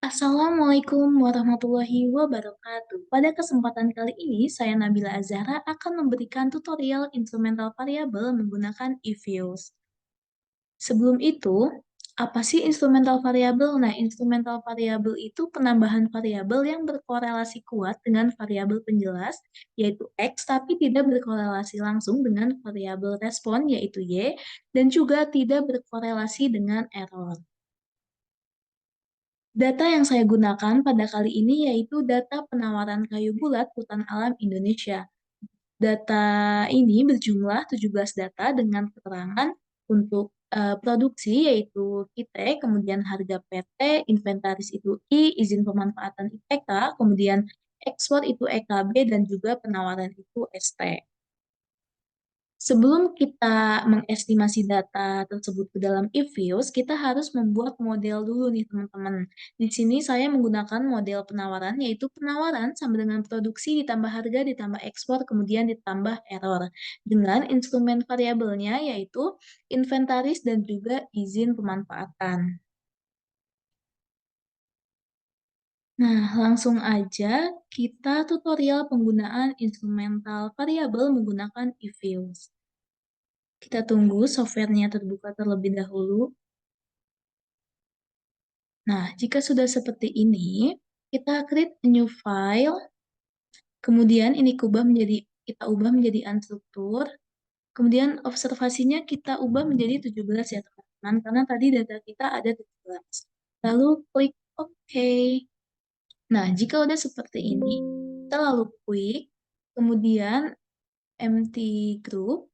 Assalamualaikum warahmatullahi wabarakatuh. Pada kesempatan kali ini, saya Nabila Azahra akan memberikan tutorial instrumental variabel menggunakan if-use. Sebelum itu, apa sih instrumental variabel? Nah, instrumental variabel itu penambahan variabel yang berkorelasi kuat dengan variabel penjelas, yaitu X, tapi tidak berkorelasi langsung dengan variabel respon, yaitu Y, dan juga tidak berkorelasi dengan error. Data yang saya gunakan pada kali ini yaitu data penawaran kayu bulat hutan alam Indonesia. Data ini berjumlah 17 data dengan keterangan untuk produksi yaitu kita, kemudian harga PT, inventaris itu I, izin pemanfaatan IPK, kemudian ekspor itu EKB, dan juga penawaran itu ST. Sebelum kita mengestimasi data tersebut ke dalam if-use, kita harus membuat model dulu nih teman-teman. Di sini saya menggunakan model penawaran, yaitu penawaran sama dengan produksi ditambah harga ditambah ekspor kemudian ditambah error. Dengan instrumen variabelnya yaitu inventaris dan juga izin pemanfaatan. Nah, langsung aja kita tutorial penggunaan instrumental variabel menggunakan if-use. Kita tunggu softwarenya terbuka terlebih dahulu. Nah, jika sudah seperti ini, kita create a new file. Kemudian ini kita ubah menjadi unstruktur. Kemudian observasinya kita ubah menjadi 17 ya teman-teman, karena tadi data kita ada 17. Lalu klik OK. Nah, jika udah seperti ini, kita lalu klik, kemudian empty group.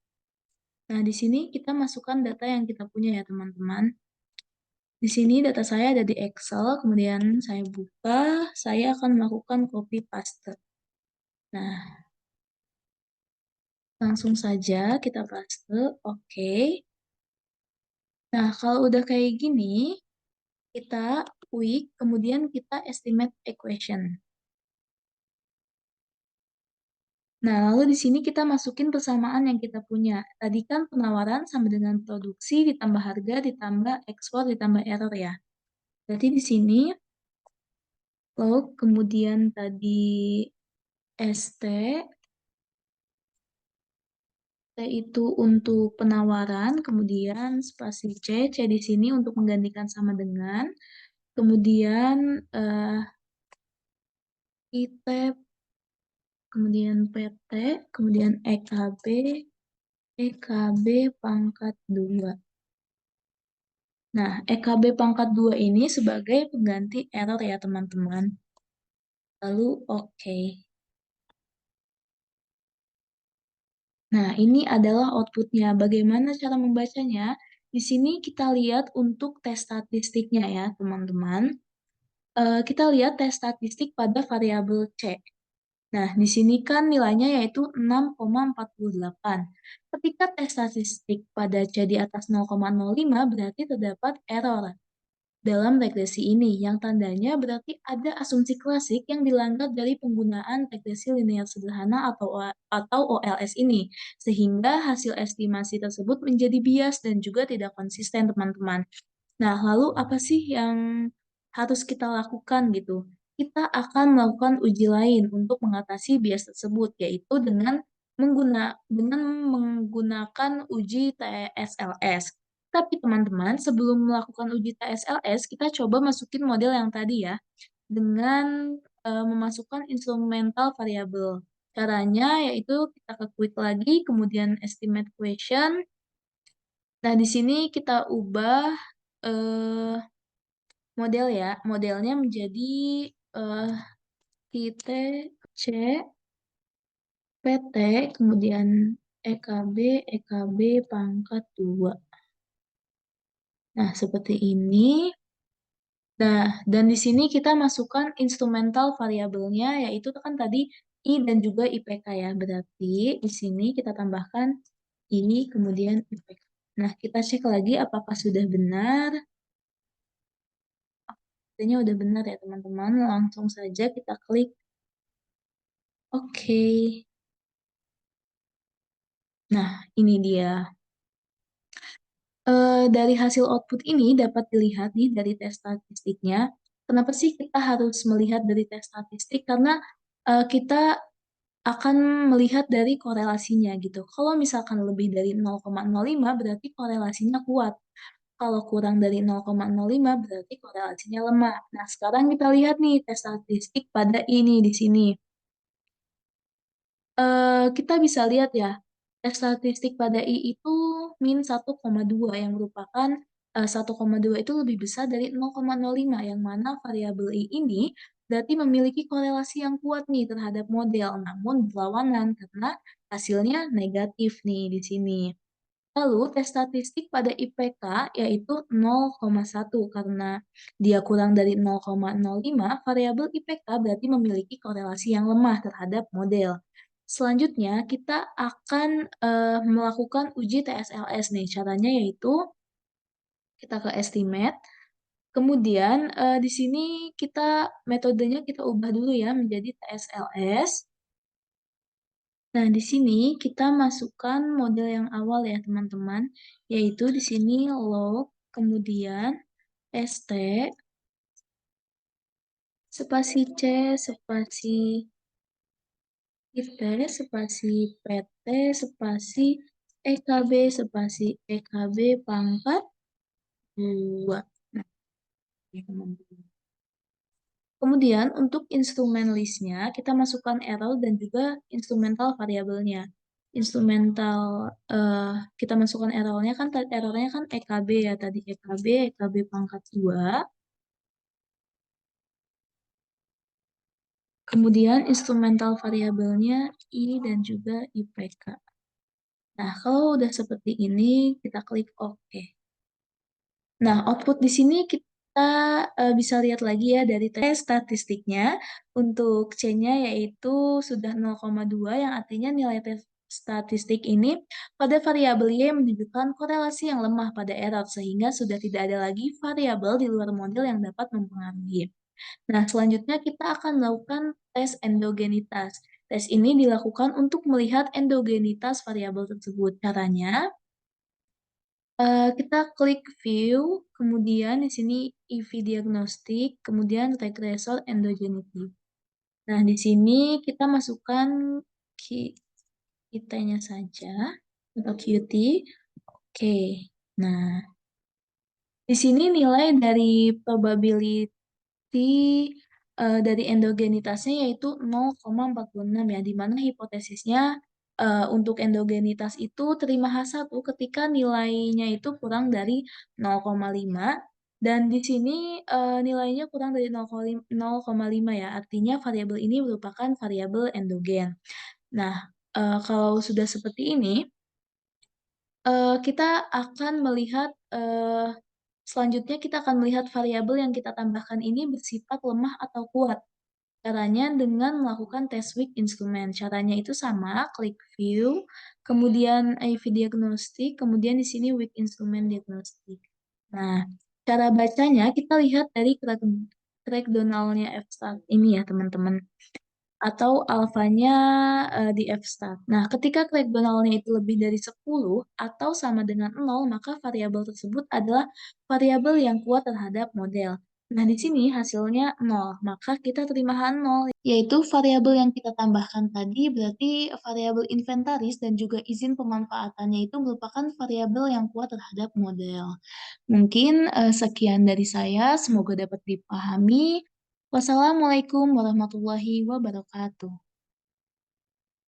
Nah, di sini kita masukkan data yang kita punya ya teman-teman. Di sini data saya ada di Excel, kemudian saya buka, saya akan melakukan copy paste. Nah, langsung saja kita paste, oke. Nah, kalau udah kayak gini, kita quick, kemudian kita estimate equation. Nah, lalu di sini kita masukin persamaan yang kita punya. Tadi kan penawaran sama dengan produksi ditambah harga ditambah ekspor ditambah error ya. Berarti di sini log kemudian tadi ST itu untuk penawaran, kemudian spasi C di sini untuk menggantikan sama dengan, kemudian IT, kemudian PT, kemudian EKB pangkat 2. Nah, EKB pangkat 2 ini sebagai pengganti error ya teman-teman. Lalu oke. Nah, ini adalah outputnya. Bagaimana cara membacanya? Di sini kita lihat untuk tes statistiknya ya, teman-teman. Kita lihat tes statistik pada variabel C. Nah, di sini kan nilainya yaitu 6,48. Ketika tes statistik pada C di atas 0,05 berarti terdapat error dalam regresi ini, yang tandanya berarti ada asumsi klasik yang dilanggar dari penggunaan regresi linear sederhana atau OLS ini, sehingga hasil estimasi tersebut menjadi bias dan juga tidak konsisten, teman-teman. Nah, lalu apa sih yang harus kita lakukan gitu? Kita akan melakukan uji lain untuk mengatasi bias tersebut, yaitu dengan menggunakan uji TSLS. Tapi teman-teman, sebelum melakukan uji TSLS, kita coba masukin model yang tadi ya, dengan memasukkan instrumental variabel. Caranya yaitu kita ke quick lagi, kemudian estimate question. Nah, di sini kita ubah eh, model ya, modelnya menjadi eh, PT, C, PT, kemudian EKB pangkat 2. Nah, seperti ini. Nah, dan di sini kita masukkan instrumental variabelnya, yaitu kan tadi I dan juga IPK ya. Berarti di sini kita tambahkan I, kemudian IPK. Nah, kita cek lagi apakah sudah benar. Artinya udah benar ya teman-teman. Langsung saja kita klik Oke. Nah, ini dia. Dari hasil output ini dapat dilihat nih dari tes statistiknya, Kenapa sih kita harus melihat dari tes statistik? Karena kita akan melihat dari korelasinya gitu. Kalau misalkan lebih dari 0,05 berarti korelasinya kuat. Kalau kurang dari 0,05 berarti korelasinya lemah. Nah, sekarang kita lihat nih tes statistik pada ini di sini. Kita bisa lihat ya, tes statistik pada I itu min 1,2 yang merupakan 1,2 itu lebih besar dari 0,05 yang mana variabel I ini berarti memiliki korelasi yang kuat nih terhadap model, namun berlawanan karena hasilnya negatif nih di sini. Lalu tes statistik pada IPK yaitu 0,1 karena dia kurang dari 0,05, variabel IPK berarti memiliki korelasi yang lemah terhadap model. Selanjutnya kita akan melakukan uji TSLS nih. Caranya yaitu kita ke estimate. Kemudian di sini metodenya kita ubah dulu ya menjadi TSLS. Nah, di sini kita masukkan model yang awal ya, teman-teman, yaitu di sini log, kemudian ST, spasi C, spasi IT, spasi PT, spasi EKB, spasi EKB pangkat 2. Nah, ya, teman-teman. Kemudian untuk instrumen listnya, kita masukkan error dan juga instrumental variabelnya. Instrumental, kita masukkan errornya kan, errornya kan EKB ya, tadi EKB pangkat 2. Kemudian instrumental variabelnya I dan juga IPK. Nah, kalau udah seperti ini, kita klik OK. Nah, output di sini kita bisa lihat lagi ya dari tes statistiknya. Untuk C-nya yaitu sudah 0,2 yang artinya nilai tes statistik ini pada variabel Y menunjukkan korelasi yang lemah pada error sehingga sudah tidak ada lagi variabel di luar model yang dapat mempengaruhi. Nah, selanjutnya kita akan melakukan tes endogenitas. Tes ini dilakukan untuk melihat endogenitas variabel tersebut. Caranya, kita klik view, kemudian di sini EV diagnostik, kemudian regressor endogeneity. Nah, di sini kita masukkan QT-nya saja atau QT. Oke. Nah, di sini nilai dari probability dari endogenitasnya yaitu 0,46 ya, di mana hipotesisnya untuk endogenitas itu terima H1 ketika nilainya itu kurang dari 0,5 dan di sini nilainya kurang dari 0,5 ya, artinya variabel ini merupakan variabel endogen. Nah, kalau sudah seperti ini, kita akan melihat selanjutnya kita akan melihat variabel yang kita tambahkan ini bersifat lemah atau kuat. Caranya dengan melakukan test weak instrument. Caranya itu sama, klik view, kemudian IV diagnostik, kemudian di sini weak instrument diagnostik. Nah, cara bacanya kita lihat dari crackdownalnya F-stat ini ya, teman-teman, atau alfanya di F-stat. Nah, ketika crackdownalnya itu lebih dari 10 atau sama dengan 0, maka variabel tersebut adalah variabel yang kuat terhadap model. Nah, di sini hasilnya 0, maka kita terima H0, yaitu variabel yang kita tambahkan tadi berarti variabel inventaris dan juga izin pemanfaatannya itu merupakan variabel yang kuat terhadap model. Mungkin sekian dari saya, semoga dapat dipahami. Wassalamualaikum warahmatullahi wabarakatuh.